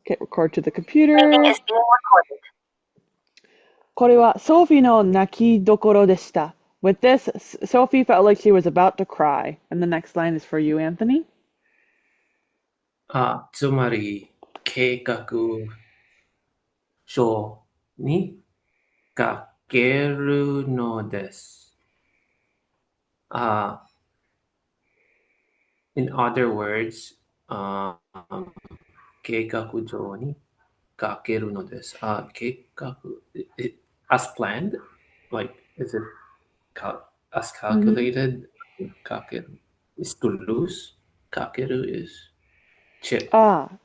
Hit record to the computer. これはソフィーの泣きどころでした. With this, Sophie felt like she was about to cry. And the next line is for you, Anthony. つまり、計画書に書けるのです。In other words, 計画上に書けるのです。計画、as planned? Like, is it as Mm-hmm. calculated? 書ける is to lose. 書ける is chip.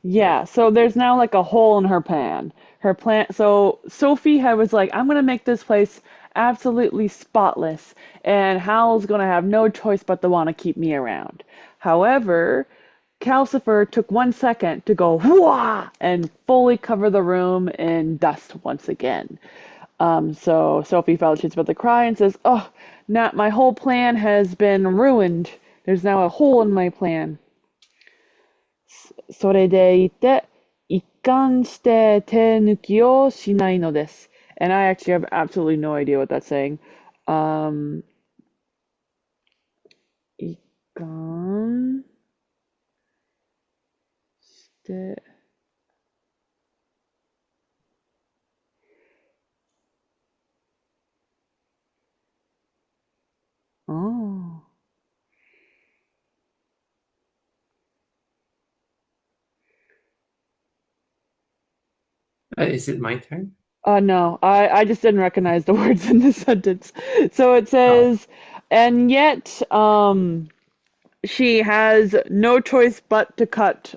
Yeah. So there's now like a hole in her plan. Her plan. So Sophie was like, I'm gonna make this place absolutely spotless, and Howl's gonna have no choice but to want to keep me around. However, Calcifer took 1 second to go whoa and fully cover the room in dust once again. So Sophie felt she's about to cry and says, "Oh, now my whole plan has been ruined. There's now a hole in my plan." それでいて、一貫して手抜きをしないのです。And I actually have absolutely no idea what that's saying. 一貫して、oh. Is it my turn? No, I just didn't recognize the words in this sentence. So it Oh, says, and yet, she has no choice but to cut,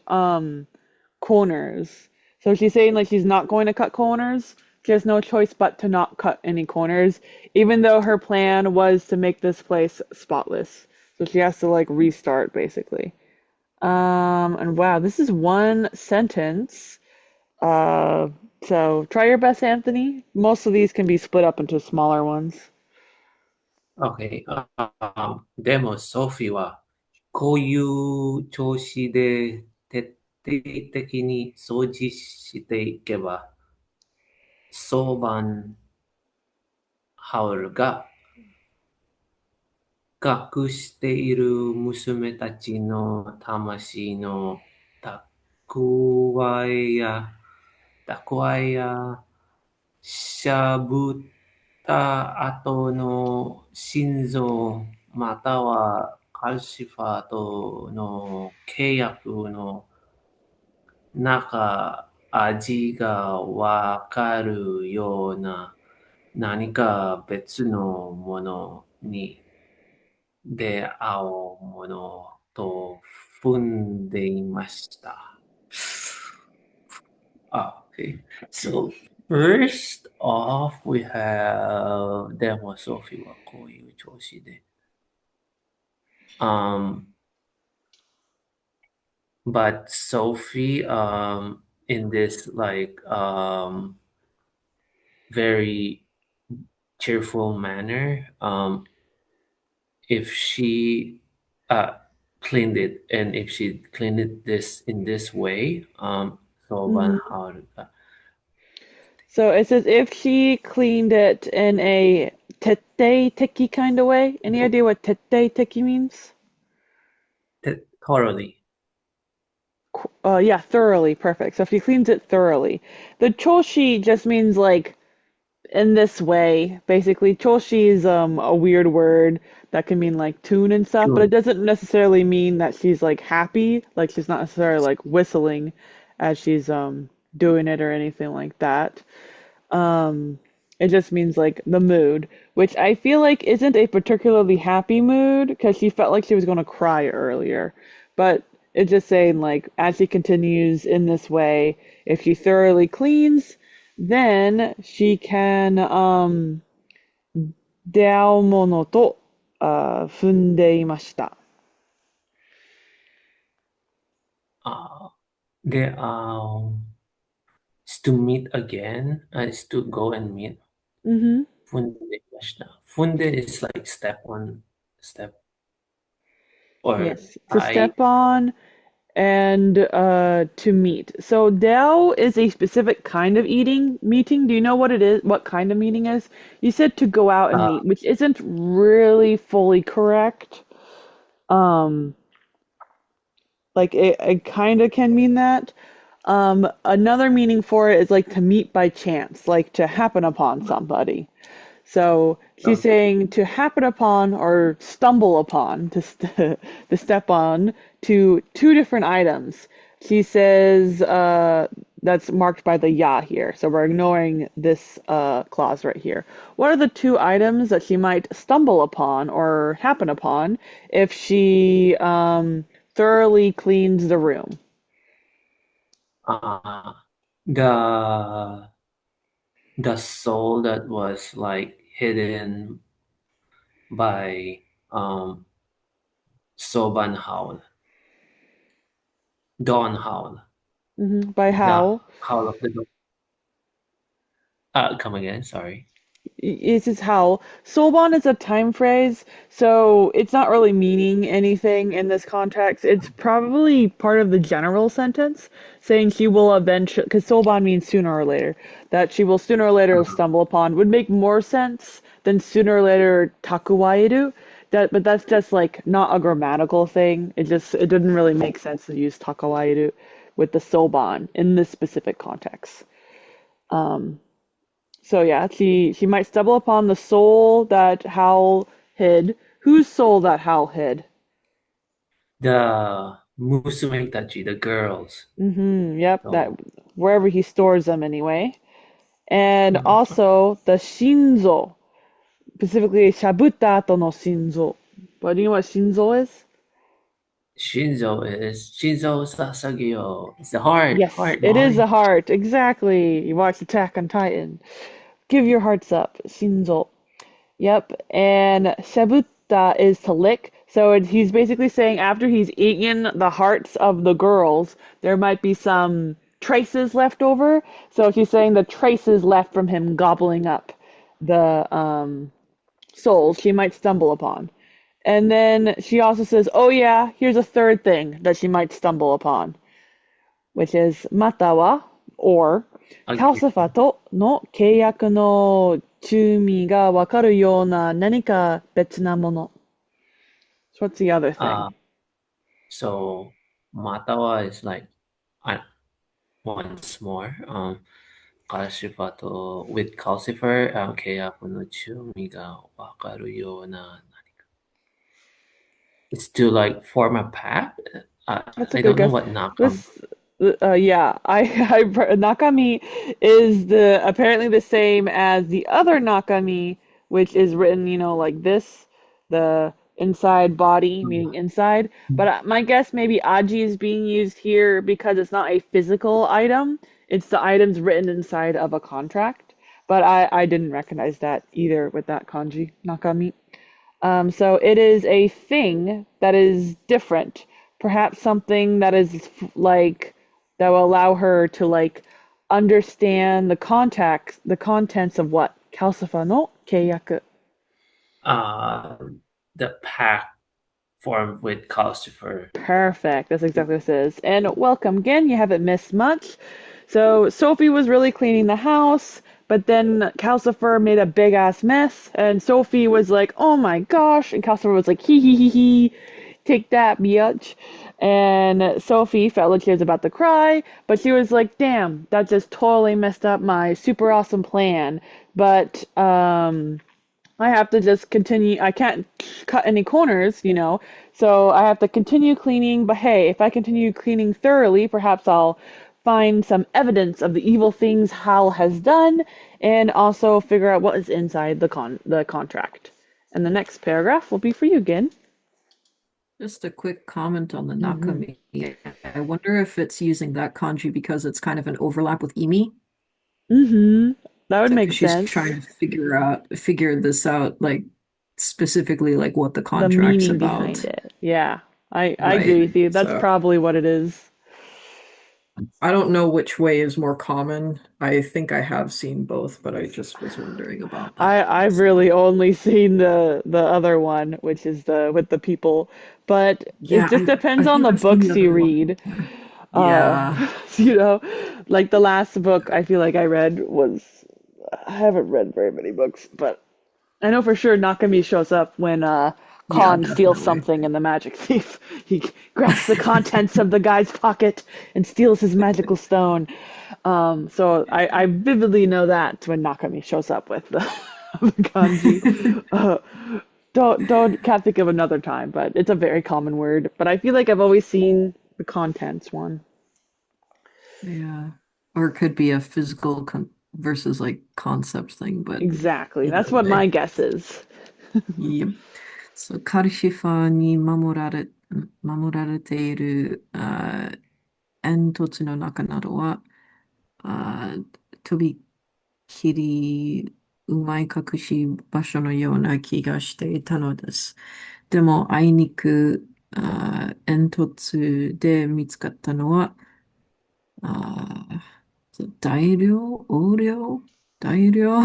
corners. So she's saying like she's not going to cut corners. She has no choice but to not cut any corners, even though her plan was to make this place spotless. So she has to like restart basically. And wow, this is one sentence. Uh, so try your best, Anthony. Most of these can be split up into smaller ones. okay. でも、ソフィーは、こういう調子で徹底的に掃除していけば、早晩、ハウルが隠している娘たちの魂の蓄えや、しゃぶった後の心臓、またはカルシファーとの契約の味がわかるような何か別のものに出会うものと踏んでいました。Okay. So first off, we have Demo Sophie wa koyu choshi de. Um, but Sophie, in this like very cheerful manner, if she uh cleaned it and if she cleaned it this in this way, so van Hmm. haruka. So it says if she cleaned it in a tete teki kind of way. Any idea what tete teki means? Thoroughly. Yeah, thoroughly. Perfect. So if she cleans it thoroughly. The choshi just means like in this way. Basically, choshi is a weird word that can mean like tune and stuff, but it June. doesn't necessarily mean that she's like happy. Like she's not necessarily like whistling as she's doing it or anything like that. Um, it just means like the mood, which I feel like isn't a particularly happy mood because she felt like she was going to cry earlier. But it's just saying like as she continues in this way, if she thoroughly cleans, then she can 出会うものと踏んでいました。Uh, there is to meet again, is to go and meet. Mm-hmm. Funde mashita. Funde is like step on step or Yes, to I step on and to meet. So Dao is a specific kind of eating meeting. Do you know what it is? What kind of meeting is? You said to go out and Uh, meet, which isn't really fully correct. Um, like it kind of can mean that. Another meaning for it is like to meet by chance, like to happen upon somebody. So she's okay. saying to happen upon or stumble upon, to step on to two different items. She says that's marked by the ya here. So we're ignoring this clause right here. What are the two items that she might stumble upon or happen upon if she thoroughly cleans the room? Uh, the the soul that was like hidden by Soban Howl, Dawn Howl, By the Howl. Howl of the Dawn. Come again, sorry. This is how Soban is a time phrase, so it's not really meaning anything in this context. It's probably part of the general sentence saying she will eventually, because Soban means sooner or later, that she will sooner or later Uh, stumble upon would make more sense than sooner or later takuwairu. But that's just like not a grammatical thing. It didn't really make sense to use takuwairu with the Soban in this specific context. Um, so yeah, she might stumble upon the soul that Howl hid. Whose soul that Howl hid? the Musumetachi, the girls. Yep, that So, wherever he stores them anyway. And mhm. also the Shinzo, specifically Shabutato no Shinzo. But do you know what Shinzo is? Shinzo Sasageo. It's the heart, Yes, heart, it is the Molly. heart. Exactly. You watched Attack on Titan. Give your hearts up, Shinzo. Yep, and Shabutta is to lick. So he's basically saying after he's eaten the hearts of the girls, there might be some traces left over. So she's saying the traces left from him gobbling up the souls she might stumble upon. And then she also says, oh yeah, here's a third thing that she might stumble upon, which is matawa, or キャ Okay. スファとの契約の中身がわかるような何か別なもの。So what's the other Uh, thing? so Matawa is like I once more. Calcifer with Calcifer, kaya ko no chumi ga wakaru yo na. It's to like form a pact. That's a I good don't know guess. what nakam. This, yeah, Nakami is the apparently the same as the other Nakami, which is written, like this, the inside body, meaning inside. But my guess maybe Aji is being used here because it's not a physical item. It's the items written inside of a contract. But I didn't recognize that either with that kanji, Nakami. So it is a thing that is different, perhaps something that is like that will allow her to like understand the contents of what? Calcifer no keiyaku. Uh, the pact formed with Calcifer. Perfect. That's exactly what it is. And welcome again. You haven't missed much. So Sophie was really cleaning the house, but then Calcifer made a big ass mess, and Sophie was like, "Oh my gosh!" And Calcifer was like, "Hee hee hee hee, take that, biatch." And Sophie felt like she was about to cry, but she was like, "Damn, that just totally messed up my super awesome plan." But I have to just continue. I can't cut any corners. So I have to continue cleaning. But hey, if I continue cleaning thoroughly, perhaps I'll find some evidence of the evil things Hal has done and also figure out what is inside the contract. And the next paragraph will be for you again. Just a quick comment on the Mm-hmm. Nakami. I wonder if it's using that kanji because it's kind of an overlap with Imi. Mm-hmm. That would make Because she's sense. trying to figure this out, like specifically like what the The contract's meaning behind about. it. Yeah. I agree Right. with you. That's So probably what it is. I don't know which way is more common. I think I have seen both, but I just was wondering about that. I've So, really only seen the other one, which is the with the people, but it yeah, just depends I on think the I've seen books the you other one. read. Uh, Yeah. you know, like the last book I feel like I read was I haven't read very many books, but I know for sure Nakami shows up when Yeah, Khan steals definitely. something in the Magic Thief. He grabs the contents of the guy's pocket and steals his magical stone. So I vividly know that when Nakami shows up with the kanji. Uh, can't think of another time, but it's a very common word. But I feel like I've always seen the contents one. Yeah. Or it could be a physical con versus like concept thing, but Exactly. That's either what my way. guess is. Yep. そう、カルシファーに守られている煙突の中などは、とびきりうまい隠し場所のような気がしていたのです。でも、あいにく、煙突で見つかったのは、あ横領大量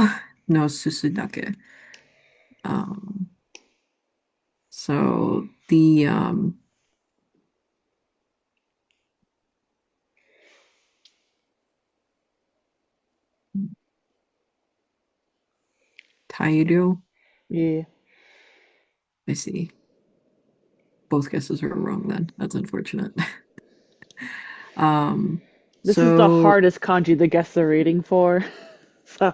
のすすだけ。Um, so the 大量 Yeah. I see. Both guesses are wrong then. That's unfortunate. Um, This is the so hardest kanji to guess the rating for. So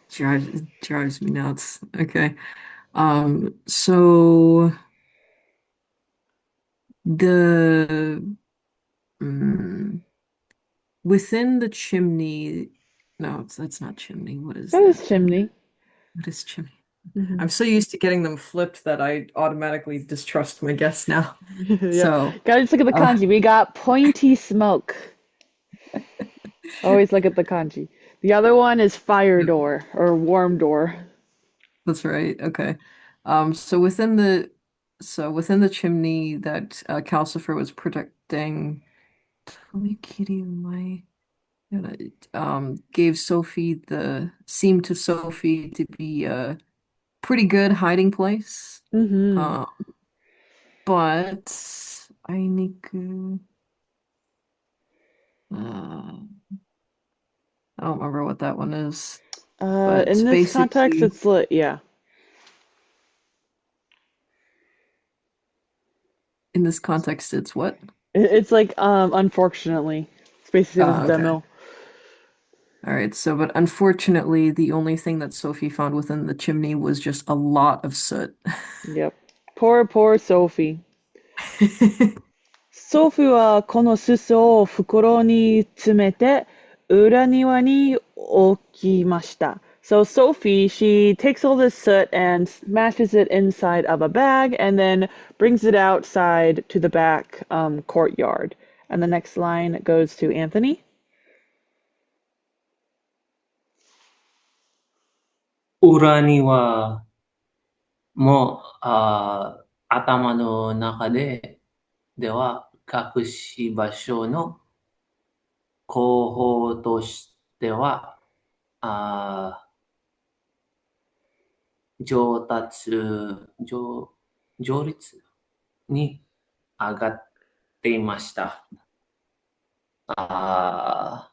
drives me nuts. Okay. So the mm, within the chimney. No, that's not chimney. What is that is that? chimney. What is chimney? Hmm. I'm so used to getting them flipped that I automatically distrust my guess now. Yeah. So, Gotta just look at the uh, kanji. We got pointy smoke. Always look at the kanji. The other one is fire door or warm door. that's right. Okay. So within the chimney that Calcifer was protecting, Tomikiri Mai, gave Sophie the seemed to Sophie to be a pretty good hiding place. Hmm. Uh, but Ainiku, I don't remember what that one is. In But this context, basically, it's like, yeah, in this context, it's what? it's like, unfortunately, it's basically this Oh, okay. demo. All right. So, but unfortunately, the only thing that Sophie found within the chimney was just a lot of soot. Yep. Poor Sophie. 祖父はこのすすを袋に詰めて裏庭に置きました。So Sophie, she takes all this soot and smashes it inside of a bag and then brings it outside to the back courtyard. And the next line goes to Anthony. 裏にはもう、頭の中では隠し場所の候補としては、あ上達、上、上率に上がっていました。あ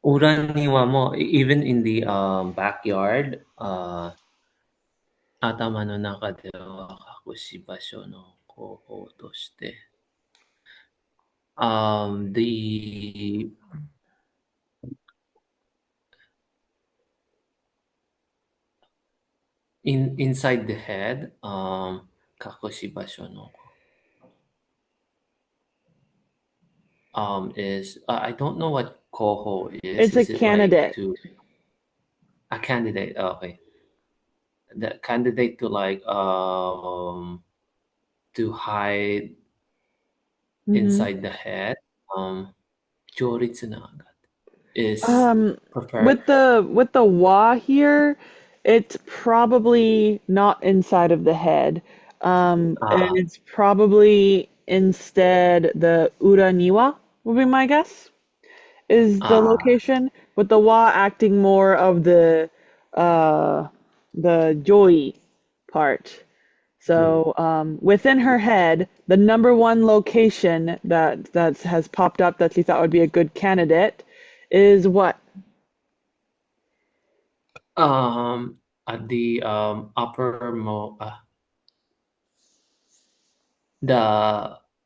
裏庭も、even in the backyard, 頭の中では隠し場所の候補として、the inside the head, 隠し場所のis I don't know what coho is. It's a Is it like candidate. to a candidate? Okay, the candidate to like to hide Hmm. inside the head. Um, 上律な is Um, preferred. with the wa here, it's probably not inside of the head. And Uh, it's probably instead the Uraniwa would be my guess, is the Ah, location, with the wa acting more of uh the joy part. mm. So within her head, the number one location that has popped up that she thought would be a good candidate is what? At the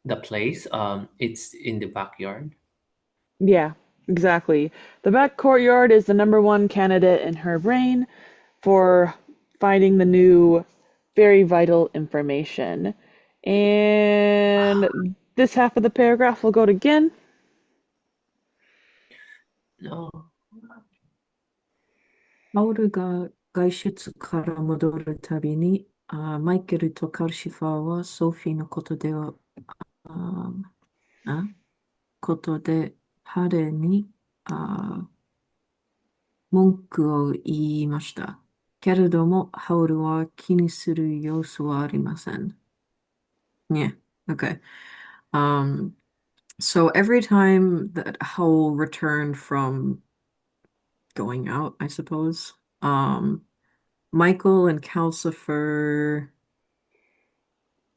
the place, it's in the backyard. Yeah, exactly. The back courtyard is the number one candidate in her brain for finding the new, very vital information. And this half of the paragraph will go to Gin. No. ハウルが外出から戻るたびに、マイケルとカルシファーはソフィーのことでは、ああことで彼にあ文句を言いました。けれども、ハウルは気にする様子はありません。Yeah, okay. Um, so every time that Howl returned from going out, I suppose, Michael and Calcifer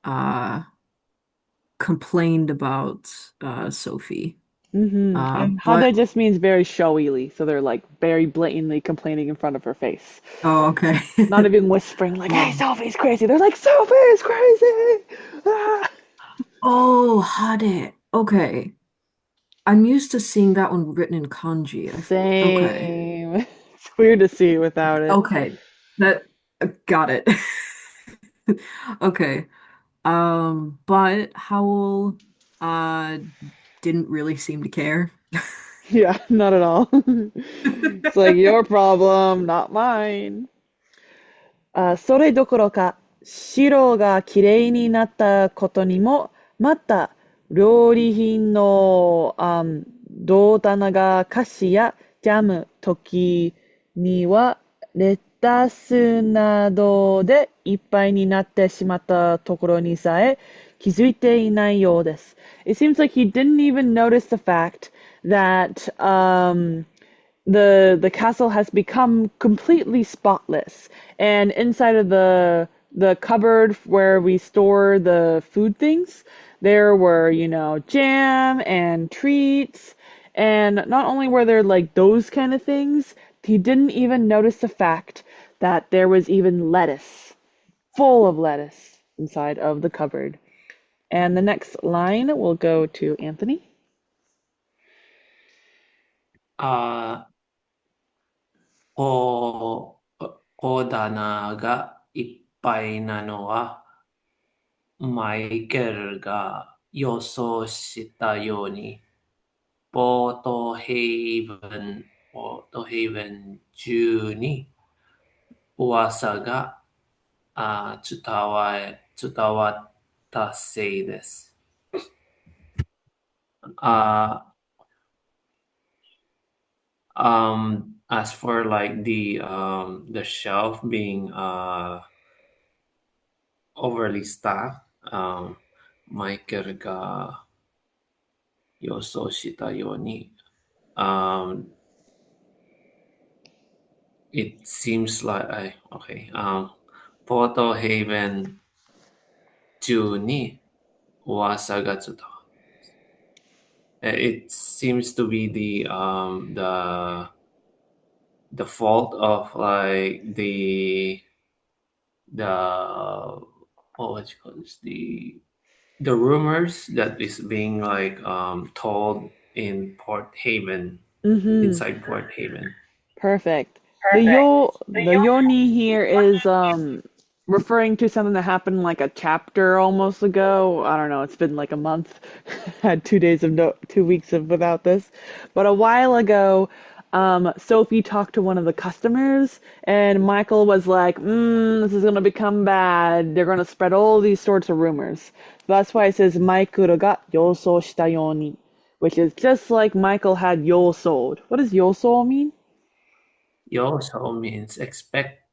uh, complained about Sophie. And But Hada just means very showily, so they're like very blatantly complaining in front of her face. oh, okay. Not even whispering like, "Hey, Um, Sophie's crazy." They're like, "Sophie's crazy." Ah. oh, Hade. Okay. I'm used to seeing that one written in kanji. Okay. Same. It's weird to see without it. Okay. That got it. Okay. But Howl uh didn't really seem to care. Yeah, not at all. It's like your problem, not mine. それどころか、白がきれいになったことにも、また、料理品の、胴棚が菓子やジャム、時にはレタスなどでいっぱいになってしまったところにさえ気づいていないようです。It seems like he didn't even notice the fact that the castle has become completely spotless, and inside of the cupboard where we store the food things, there were, jam and treats, and not only were there like those kind of things, he didn't even notice the fact that there was even lettuce, full of lettuce inside of the cupboard. And the next line will go to Anthony. あ大棚がいっぱいなのは、マイケルが予想したように、ポートヘイブン中に噂が伝わったせいです。あ as for like the shelf being overly stacked,マイケルが予想したように、it seems like okay, Porto Haven 中に噂が伝わる。It seems to be the fault of like the what would you call this, the rumors that is being like told in Port Haven, Mm-hmm. inside Port Haven. Perfect. The yoni here is referring to something that happened like a chapter almost ago. I don't know, it's been like a month. Had 2 days of 2 weeks of without this. But a while ago, Sophie talked to one of the customers and Michael was like, this is gonna become bad. They're gonna spread all these sorts of rumors. So that's why it says Maikuro ga yoso shita yoni, which is just like Michael had yosold. What does yoso mean? Yoso means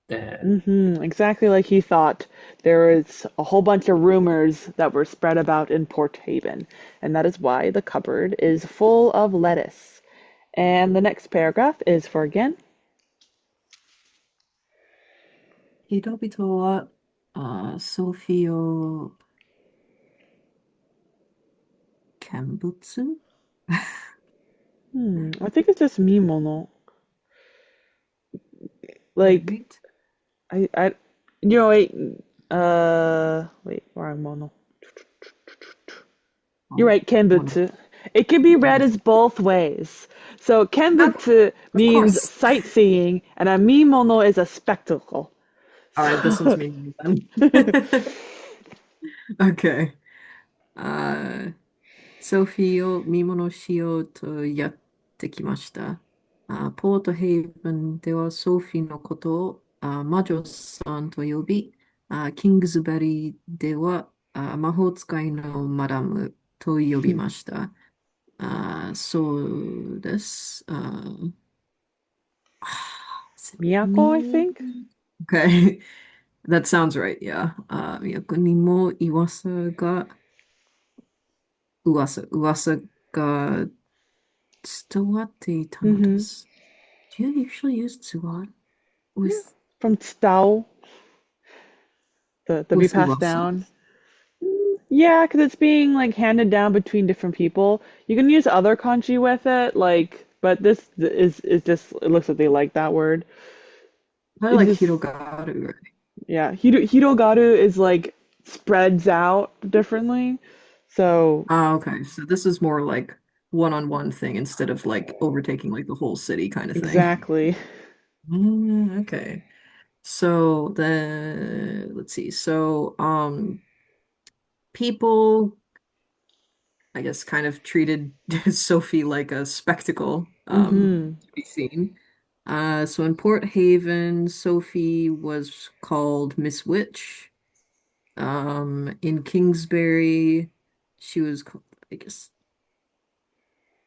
then Exactly like he thought. There is a whole bunch of rumors that were spread about in Port Haven, and that is why the cupboard is full of lettuce. And the next paragraph is for again. 人々は、ソフィーを見物 I think it's just Mimono. Like, Right? wait, wait, wrong mono. You're right, One. Kenbutsu. It can be read as both ways. So Kenbutsu Of means course. sightseeing, and a mimono is a spectacle. All right, this one's So, me then. Okay. ソフィーを見物しようとやってきました。ポートヘイブンではソフィーのことを魔女さんと呼び、キングズベリーでは魔法使いのマダムと呼びました。そうです。is it Miyako, I me? think. Okay. That sounds right, yeah. 都にも噂が伝わっていたので hmm す。Do you usually use 伝わ Yeah. with From Tsutao, the be passed噂? down. Yeah, because it's being like handed down between different people. You can use other kanji with it, like, but this is just it looks like they like that word. I It like just Hirogaru, right? yeah, Hirogaru is like spreads out differently. So Okay. So this is more like one-on-one thing instead of like overtaking like the whole city kind of thing. exactly. Okay. So then let's see. So people I guess kind of treated Sophie like a spectacle hmm to be seen. So in Port Haven, Sophie was called Miss Witch. In Kingsbury, she was, I guess,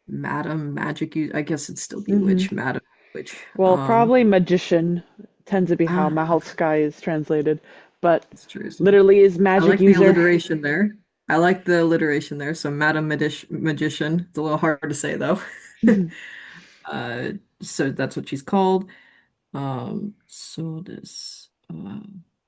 Madam Magic. I guess it'd still be hmm Witch, Madam Witch. Well, probably magician tends to be how Mahal Okay, Sky is translated, but that's true. literally is I magic like the user. alliteration there. I like the alliteration there. So Madam Magician. It's a little hard to say though. Uh, so that's what she's called. So this,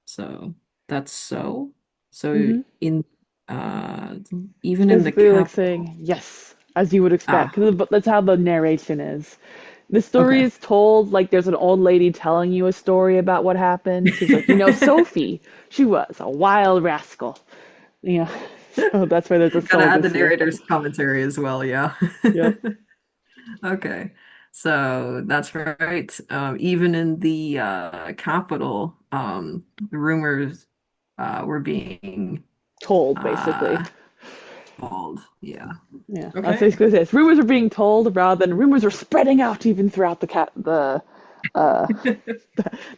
so that's so. So hmm in, uh, It's even in the basically like saying capital. yes, as you would expect, Ah, because that's how the narration is. The story okay. is told like there's an old lady telling you a story about what happened. She's like, Sophie, she was a wild rascal. Yeah, so that's why there's a Gotta so add the this year. narrator's commentary as well, yeah. Yep. Okay. So that's right. Even in the capital, rumors were being Told basically. uh told. Yeah. Yeah, that's Okay. basically this. Rumors are being told rather than rumors are spreading out even throughout the. Uh,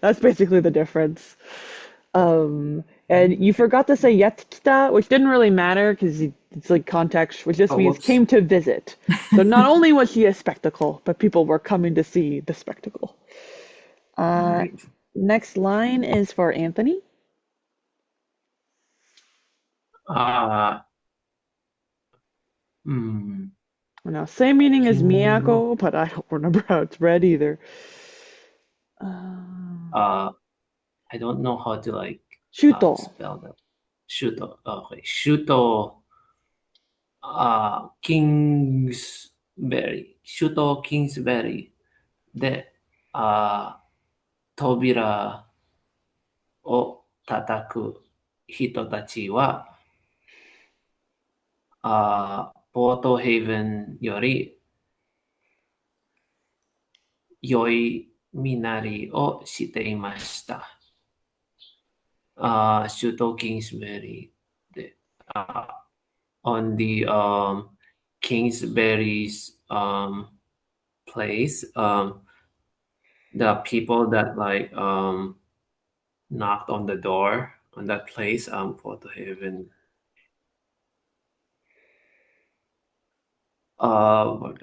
that's basically the difference. And you forgot to say yatsukita, which didn't really matter because it's like context, which just Oh, means whoops. came to visit. So not only was she a spectacle, but people were coming to see the spectacle. All Uh, right. Next line is for Anthony. あうん、Now, same meaning as 金、Miyako, but I don't remember how it's read either. Uh, uh, I don't know how to like Shuto. spell that. 首都、okay. 首都、キングスベリー、首都キングスベリーで、扉を叩く人たちは、ポートヘイブンより良い身なりをしていました。首都キングスベリーで、on the Kingsbury's place, the people that like knocked on the door on that place for to heaven. What-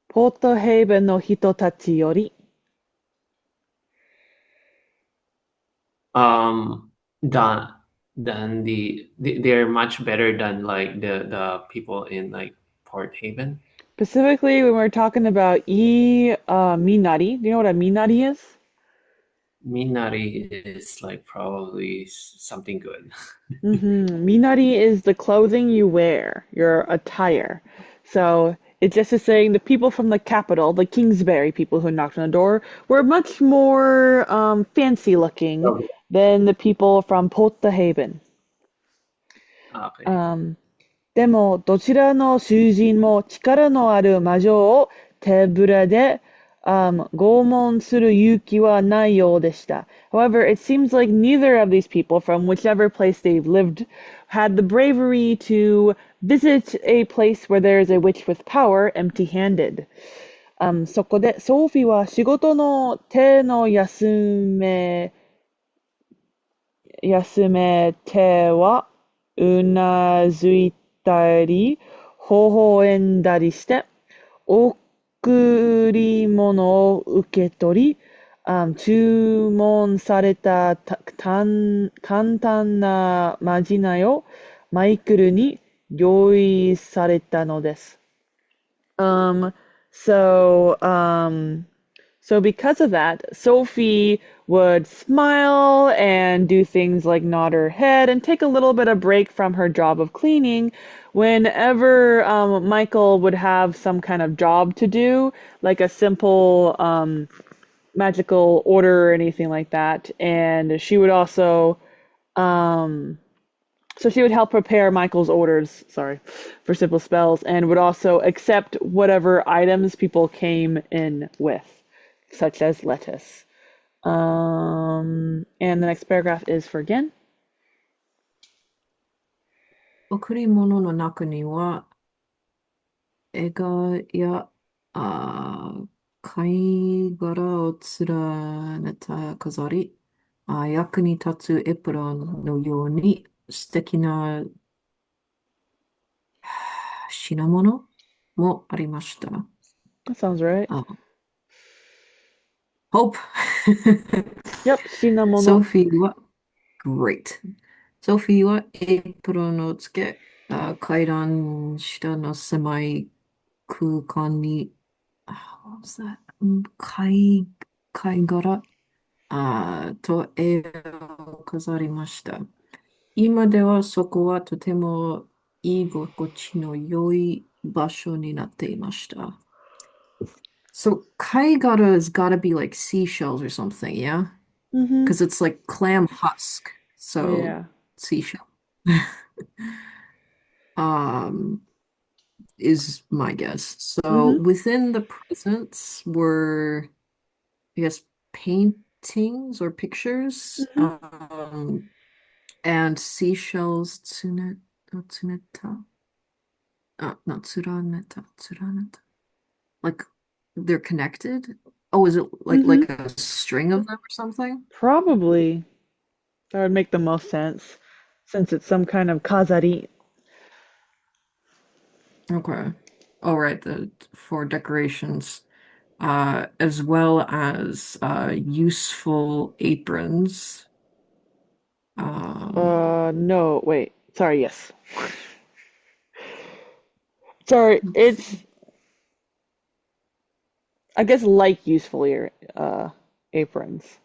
ポートヘイブンの人たちより um than they're much better than like the people in like Port Haven. Specifically, when we're talking about minari, do you know what a minari is? Minari is like probably something good. Minari is the clothing you wear, your attire. So it just is saying the people from the capital, the Kingsbury people who knocked on the door, were much more fancy looking Okay. than the people from Haven. Okay. でも、どちらの囚人も力のある魔女を手ぶらで、拷問する勇気はないようでした。However, it seems like neither of these people, from whichever place they've lived, had the bravery to visit a place where there is a witch with power empty-handed. そこで、ソーフィーは仕事の手の休めてはうなずいたり、微笑んだりして、贈り物を受け取り、注文された簡単なまじないをマイクルに用意されたのです。Um, so, um, so because of that, Sophie would smile and do things like nod her head and take a little bit of break from her job of cleaning whenever Michael would have some kind of job to do, like a simple magical order or anything like that. And she would also um, so she would help prepare Michael's orders, sorry, for simple spells, and would also accept whatever items people came in with, such as lettuce. And the next paragraph is for Gen. 贈り物の中には、絵画や、貝殻を連ねた飾り、役に立つエプロンのように素敵な品物もありました。That sounds right. Hope. Yep, shinamono. ソフィーは、Great. ソフィーはエプロンをつけ、階段下の狭い空間に、what was that? 貝殻と絵を飾りました。今ではそこはとても居心地の良い場所になっていました。So, kaigara has got to be like seashells or something, yeah? Mm-hmm. Because it's like clam husk. So, Yeah. seashell. um, is my guess. So, Mm-hmm. within the presents were, I guess, paintings or pictures, Mm-hmm. and seashells, tsuneta, not tsuraneta. Like they're connected? Oh, is it like Mm-hmm. a string of them or something? Probably. That would make the most sense, since it's some kind of kazari. Okay. All right, the for decorations, as well as useful aprons. No, wait. Sorry, yes. Sorry, it's I guess like useful aprons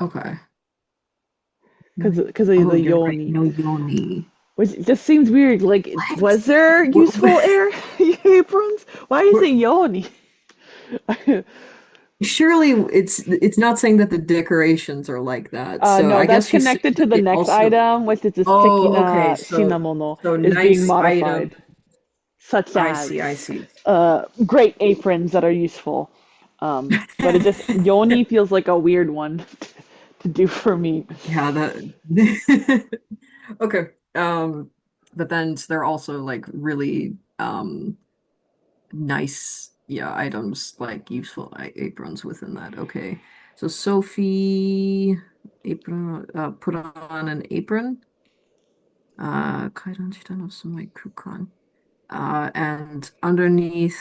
Okay. because of Oh, the you're right. yoni, No yoni. which just seems weird. Like, What? was there useful air aprons? Why is it We're- yoni? Surely it's not saying that the decorations are like that. So No, I that's guess you're saying connected to that the they next also. item, which is this Oh, okay. tekina So shinamono so is being nice item. modified, such I as see. I see. great aprons that are useful. But it just yoni feels like a weird one to do for me. Yeah, that okay. But then they're also like really nice, yeah, items like useful aprons within that. Okay. So Sophie apron put on an apron. 階段下の狭い空間. And underneath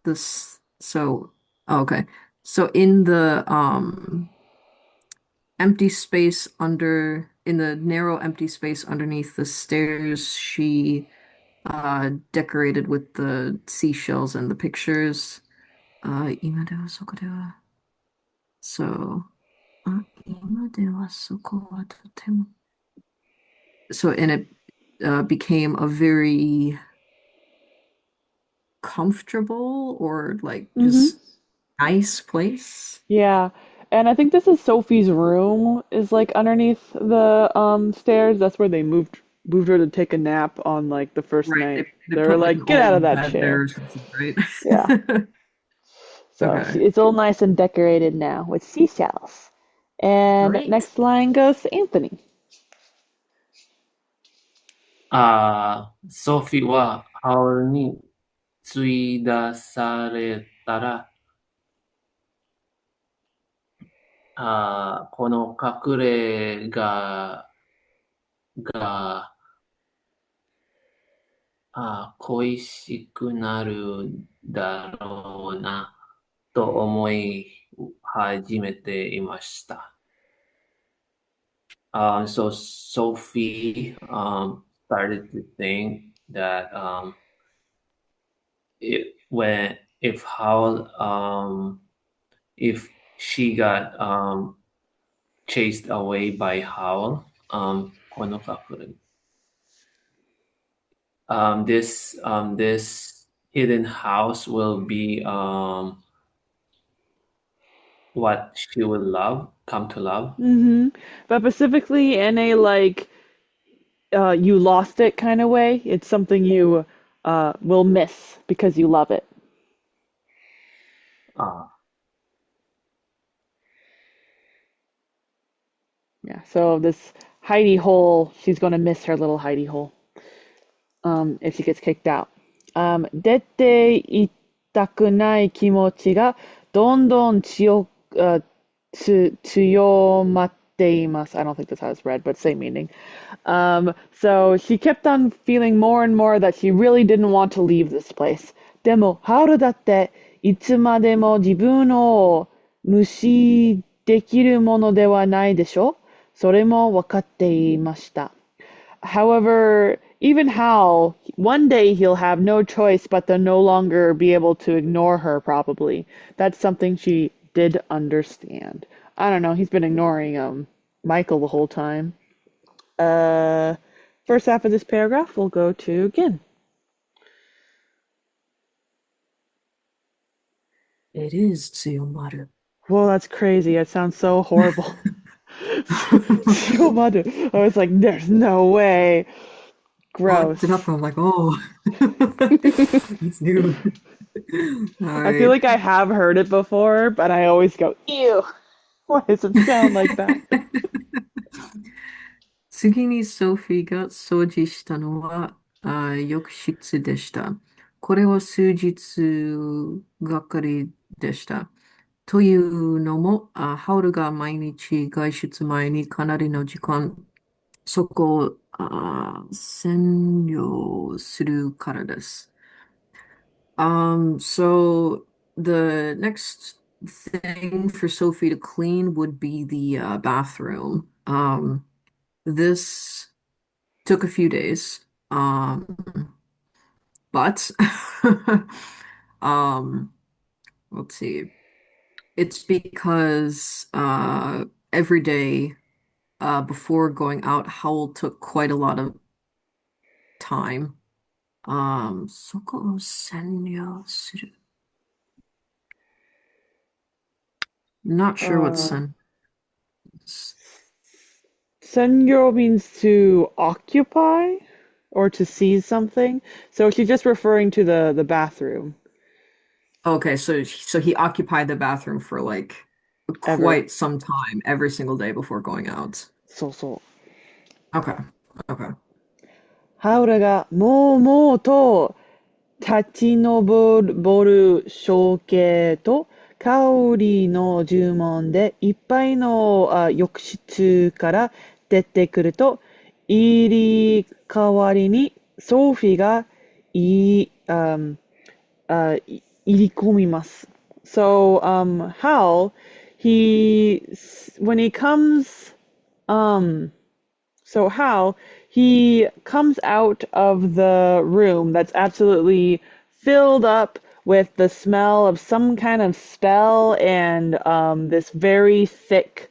this, so oh, okay. So in the empty space in the narrow empty space underneath the stairs, she decorated with the seashells and the pictures. 今ではそこでは、so, 今ではそこはとても so, and it became a very comfortable or like Mm-hmm. just nice place. Yeah. And I think this is Sophie's room is like underneath the stairs. That's where they moved her to take a nap on like the first Right. night. They They were put like like, an "Get out of old that bed there chair." or something, right? Yeah. So Okay. it's all nice and decorated now with seashells. And Great. next line goes to Anthony. ソフィーはハウルに追い出されたら、この隠れ家が、恋しくなるだろうな、と思い始めていました。So Sophie started to think that if Howl if she got chased away by Howl, この隠れthis hidden house will be what she will come to love. Mm-hmm. But specifically in a like you lost it kind of way. It's something you will miss because you love it. Uh, Yeah. So this hidey hole, she's gonna miss her little hidey hole if she gets kicked out. 出て行きたくない気持ちがどんどん強まっています. I don't think that's how it's read, but same meaning. So she kept on feeling more and more that she really didn't want to leave this place. でも、ハウルだっていつまでも自分を無視できるものではないでしょ？それも分かっていました。However, even Howl, one day he'll have no choice but to no longer be able to ignore her, probably. That's something she did understand. I don't know, he's been ignoring Michael the whole time. Uh, First half of this paragraph will go to Gin. It is Tsuyomaru. Whoa, that's crazy. It sounds so horrible. I was like, there's no way. I looked it Gross. up and I'm like, oh, it's new. I feel Alright. like I have heard it before, but I always go, ew. Why does it sound like that? 次にソフィーが掃除したのは、浴室でした。これは数日がかりでした。というのも、ハウルが毎日外出前にかなりの時間、そこを占領するからです。So the next thing for Sophie to clean would be the bathroom. This took a few days. But um, let's see. It's because every day before going out, Howl took quite a lot of time. そこを占領する. Not sure what Uh, sen. Senyo means to occupy or to seize something. So she's just referring to the bathroom. Okay, so he occupied the bathroom for like Ever. quite some time every single day before going out. So. Okay, okay. ハウルがもうと立ち上る象形と香りの呪文でいっぱいの浴室から出てくると、入り代わりにソフィーが入り込みます。So, Hal, when he comes, um, so how he comes out of the room that's absolutely filled up with the smell of some kind of spell and this very thick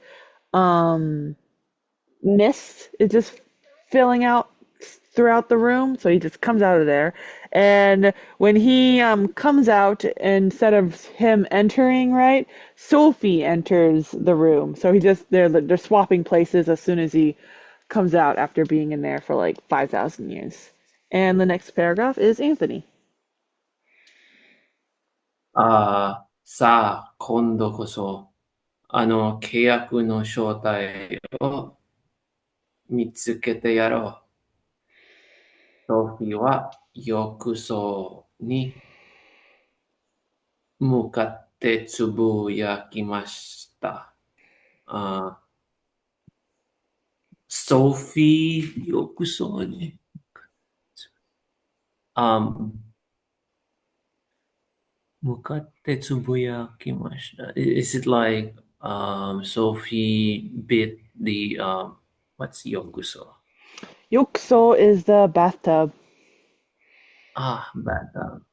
um, mist is just filling out throughout the room. So he just comes out of there. And when he comes out, instead of him entering, right, Sophie enters the room. So they're swapping places as soon as he comes out after being in there for like 5,000 years. And the next paragraph is Anthony. さあ、今度こそ、あの契約の正体を見つけてやろう。ソフィーは浴槽に向かってつぶやきました。ソフィー、浴槽に、向かってつぶやきました。Is it like Sophie bit the what's 浴槽? Yokso is the bathtub. Bathtub.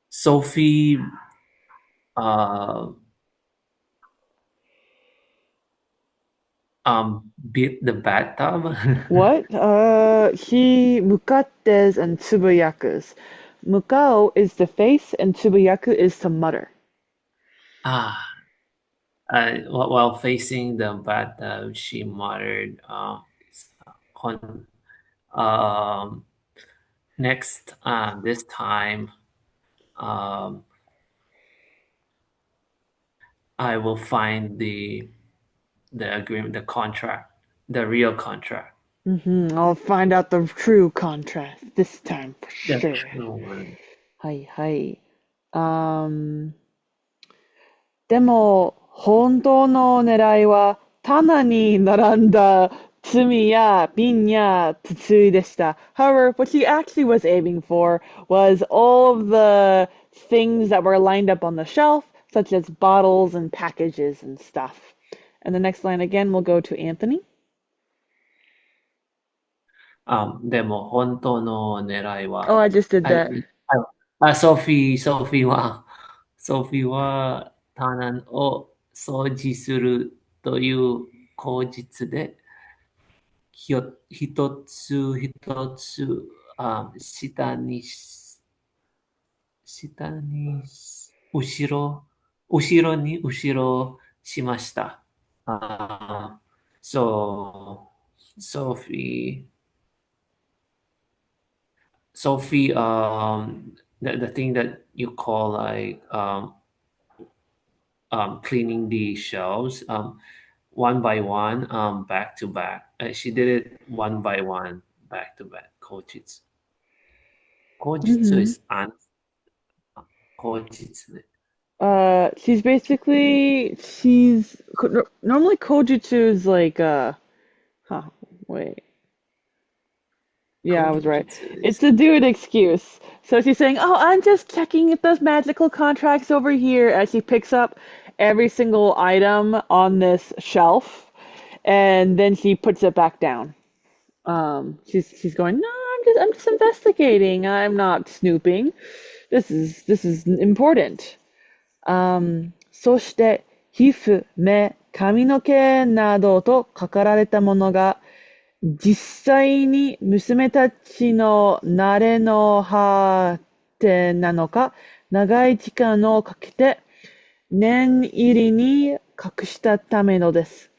Sophie beat the bathtub. What? He mukattes and tsubuyakus. Mukao is the face and tsubuyaku is to mutter. While facing the bathtub, she muttered, next, this time, I will find the agreement, the contract, the real contract. I'll find out the true contrast this time for The sure. true one. はいはい。でも、本当の狙いは棚に並んだ罪や瓶や筒でした。However, what she actually was aiming for was all of the things that were lined up on the shelf, such as bottles and packages and stuff. And the next line again will go to Anthony. でも本当の狙い Oh, は、I just did that. ソフィーは棚を掃除するという口実で、一つ一つ、後ろしました。So, Sophie, the thing that you call like cleaning the shelves, one by one, back to back. She did it one by one, back to back. Kojitsu. Kojitsu is kojitsu. She's normally Kojutsu is like, wait. Yeah, I was right. It's a dude excuse. So she's saying, "Oh, I'm just checking if those magical contracts over here," as she picks up every single item on this shelf, and then she puts it back down. She's going, "No, I'm just investigating. I'm not snooping. This is important." そして皮膚、目、髪の毛などと書かられたものが実際に娘たちの慣れの果てなのか、長い時間をかけて念入りに隠したためのです。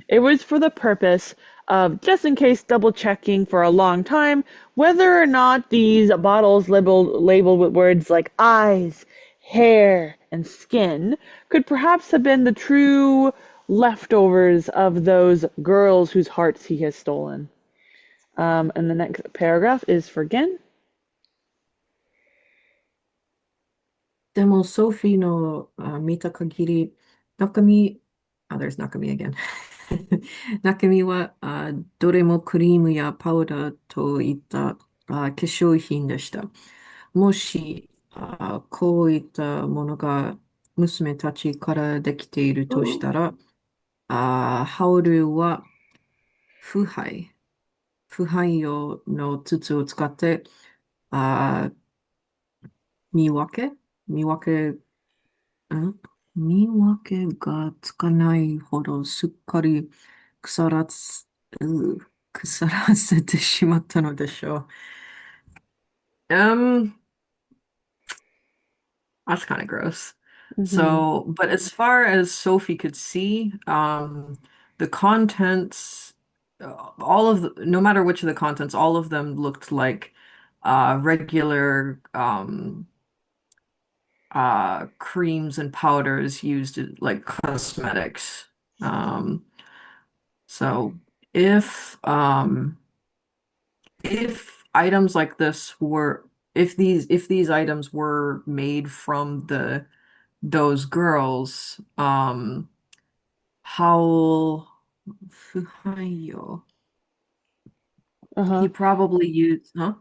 It was for the purpose of, just in case, double checking for a long time whether or not these bottles labeled with words like eyes, hair, and skin could perhaps have been the true leftovers of those girls whose hearts he has stolen. And the next paragraph is for Gen. でも、ソフィーの見た限り、中身、there's 中身 again. 中身はどれもクリームやパウダーといった化粧品でした。もしこういったものが娘たちからできているとしたら、ハウルは腐敗、腐敗用の筒を使って、あー見分け見分け、ん見分けがつかないほどすっかり腐らず、う腐らせてしまったのでしょう。That's kind of gross. Hmm. So, but as far as Sophie could see, the contents, all of the, no matter which of the contents, all of them looked like regular creams and powders used like cosmetics. Um, so if items like this were if these items were made from the those girls, Howl Fuhayo, Uh-huh. he probably used, huh?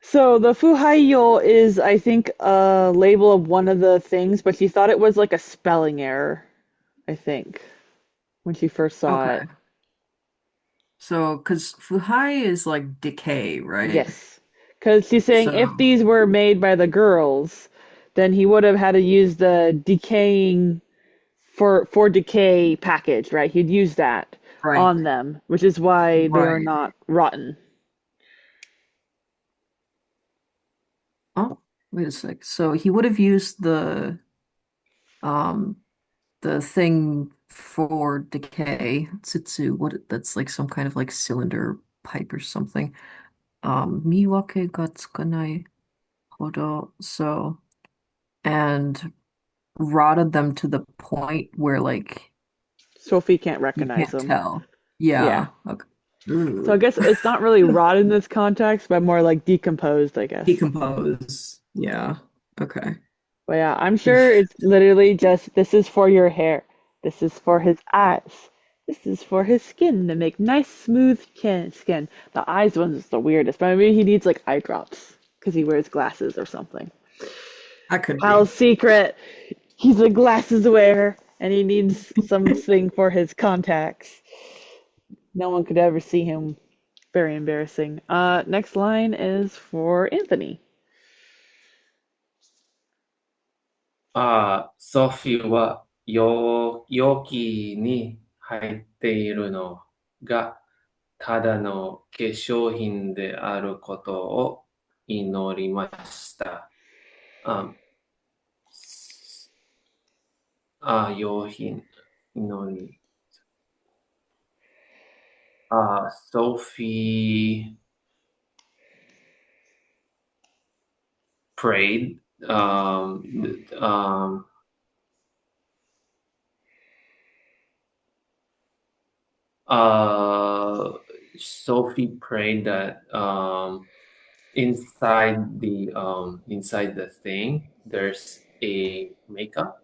So the Fuhaiyo is, I think, a label of one of the things, but she thought it was like a spelling error, I think, when she first saw it. Okay. So, because Fuhai is like decay, right? Yes. Because she's saying if So, these were made by the girls, then he would have had to use the decaying for decay package, right? He'd use that right, on them, which is why they are right. not rotten. Oh, wait a sec. So he would have used um the thing for decay, Tsutsu, that's like some kind of like cylinder pipe or something. Miwake ga tsukanai hodo. So, and rotted them to the point where like Sophie can't you recognize can't them. tell. Yeah. Yeah. Okay. So I Ugh. guess it's not really rotted in this context, but more like decomposed, I guess. Decompose. Yeah. Okay. But yeah, I'm sure it's literally just this is for your hair. This is for his eyes. This is for his skin to make nice, smooth skin. The eyes one's is the weirdest, but maybe he needs like eye drops because he wears glasses or something. That could be. Hal's secret. He's a glasses wearer and he needs something for his contacts. No one could ever see him. Very embarrassing. Next line is for Anthony. ソフィーは容器に入っているのがただの化粧品であることを祈りました。あ、用品、祈り。Sophie prayed. Uh, Sophie prayed that inside the thing there's a makeup.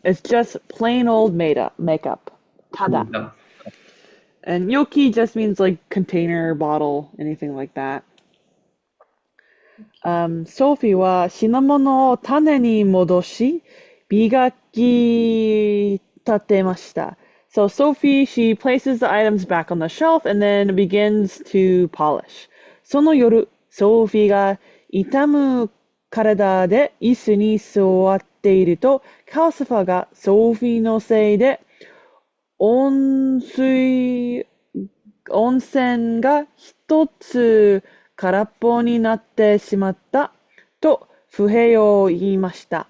It's just plain old made up makeup. Tada. Makeup. And yoki just means like container, bottle, anything like that.ソフィーは品物を種に戻し、磨き立てました。So Sophie, she places the items back on the shelf and then begins to polish. その夜、ソフィーが痛む体で椅子に座っていると、カウスファーがソフィーのせいで温水温泉が一つ空っぽになってしまったと不平を言いました。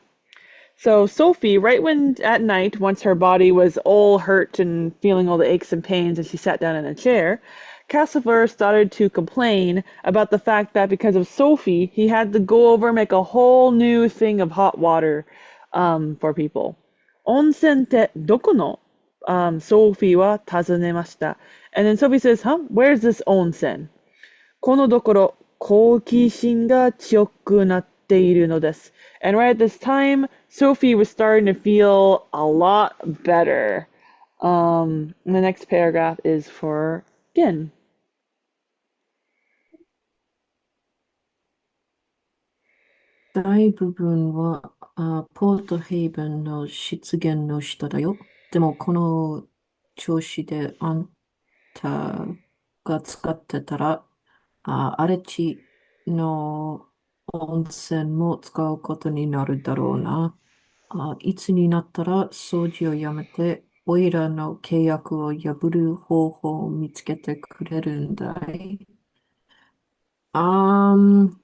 So Sophie, right when at night, once her body was all hurt and feeling all the aches and pains, and she sat down in a chair, Cassifer started to complain about the fact that because of Sophie, he had to go over and make a whole new thing of hot water for people. 温泉ってどこの Sophie は尋ねました。And then Sophie says, huh? Where's this onsen? このところ、好奇心が強くなっているのです。And right at this time, Sophie was starting to feel a lot better. The next paragraph is for Gin. 大部分は、ポートヘイブンの湿原の下だよ。でも、この調子であんたが使ってたら、荒地の温泉も使うことになるだろうな。いつになったら掃除をやめて、オイラの契約を破る方法を見つけてくれるんだい。Um,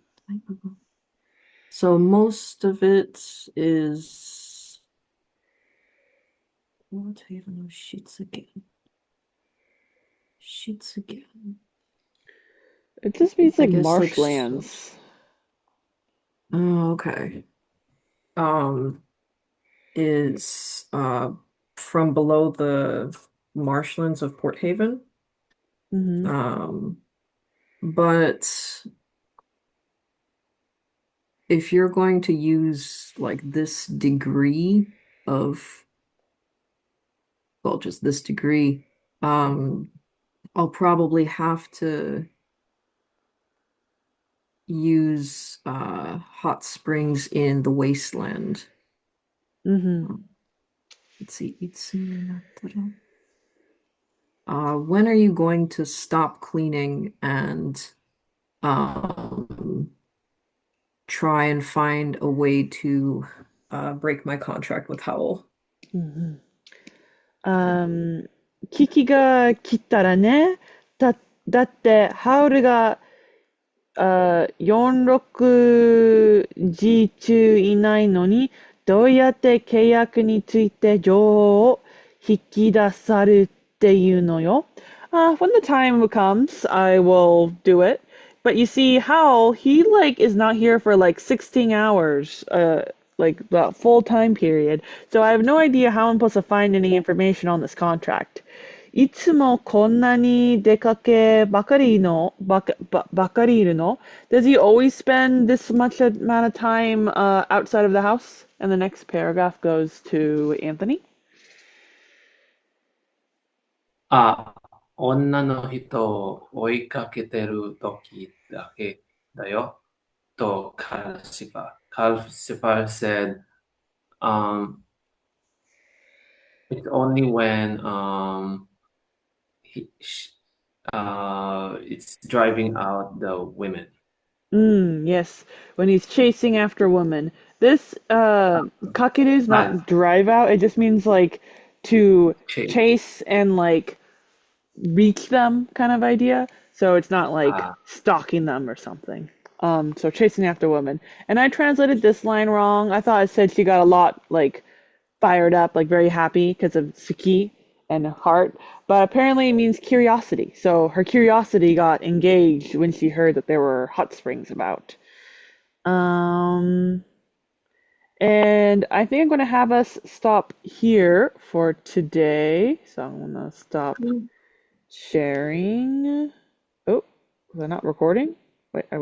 so most of it is what even shits again. Shits again. It just means I like guess like marshlands. oh, okay. Um, is from below the marshlands of Port Haven. Mm-hmm. But if you're going to use like this degree of, well, just this degree, I'll probably have to use hot springs in the wasteland. Mm-hmm. Let's see, when are you going to stop cleaning and um, try and find a way to break my contract with Howl? Mm-hmm. 危機が来たらね、だって、ハウルが46時中いないのに、どうやって契約について情報を引き出されっていうのよ。When the time comes, I will do it. But you see, Hal, he like is not here for like 16 hours, like the full time period. So I have no idea how I'm supposed to find any information on this contract. いつもこんなに出かけばかりいるの Does he always spend this much amount of time outside of the house? And the next paragraph goes to Anthony. あ、女の人を追いかけてる時だけだよ。とCalcifer said, um, it's only when he, it's driving out the women. Yes, when he's chasing after women. This kakeru is Ah, not drive out, it just means like to chase. chase and like reach them kind of idea. So it's not like Ah, stalking them or something. So chasing after women. And I translated this line wrong. I thought it said she got a lot like fired up, like very happy because of Suki and heart. But apparently it means curiosity. So her curiosity got engaged when she heard that there were hot springs about. Um, and I think I'm going to have us stop here for today. So I'm going to stop sharing. Oh, was I not recording? Wait, I